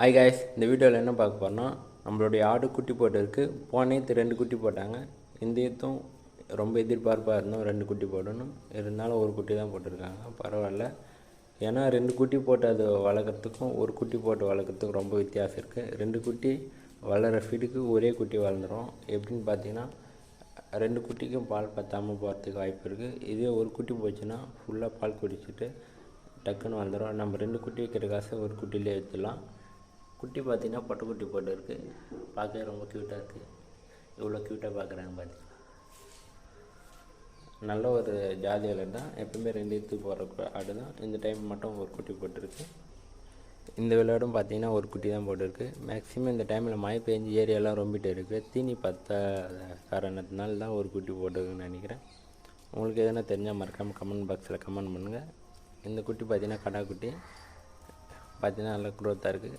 Hi guys, இந்த வீடியோவில் என்ன பார்க்க போகிறோன்னா, நம்மளுடைய ஆடு குட்டி போட்டிருக்கு. போன நேற்று 2 குட்டி போட்டாங்க. இந்த ஈத்தும் ரொம்ப எதிர்பார்ப்பாக இருந்தோம் 2 குட்டி போடணும். இருந்தாலும் ஒரு குட்டி தான் போட்டிருக்காங்க. பரவாயில்ல. ஏன்னா 2 குட்டி போட்டு அது வளர்க்குறதுக்கும் ஒரு குட்டி போட்டு வளர்க்குறதுக்கும் ரொம்ப வித்தியாசம் இருக்குது. 2 குட்டி வளர ஃபீடுக்கு ஒரே குட்டி வளர்ந்துடும். எப்படின்னு பார்த்தீங்கன்னா 2 குட்டிக்கும் பால் பற்றாமல் போகிறதுக்கு வாய்ப்பு இருக்குது. இதே ஒரு குட்டி போச்சுன்னா ஃபுல்லாக பால் குடிச்சிட்டு டக்குன்னு வந்துடும். நம்ம 2 குட்டி வைக்கிற காசை ஒரு குட்டிலே எடுத்துடலாம். குட்டி பார்த்தீங்கன்னா பொட்டைக்குட்டி போட்டு இருக்குது. பார்க்க ரொம்ப க்யூட்டாக இருக்குது. இவ்வளோ க்யூட்டாக பார்க்குறாங்க பார்த்தீங்கன்னா. நல்ல ஒரு ஜாதி வளர் தான். எப்பவுமே 2 எடுத்து போகிற ஆடு தான். இந்த டைம் மட்டும் ஒரு குட்டி போட்டிருக்கு. இந்த விளையாடும் பார்த்தீங்கன்னா ஒரு குட்டி தான் போட்டிருக்கு. மேக்ஸிமம் இந்த டைமில் மழை பெஞ்சு ஏரியாலாம் ரொம்பிட்டு இருக்குது. தீனி காரணத்தினால தான் ஒரு குட்டி போட்டிருக்குன்னு நினைக்கிறேன். உங்களுக்கு எதனா தெரிஞ்சால் மறக்காமல் கமெண்ட் பாக்ஸில் கமெண்ட் பண்ணுங்கள். இந்த குட்டி பார்த்தீங்கன்னா கடா குட்டி பார்த்தீங்கன்னா நல்லா க்ரோத்தாக இருக்குது.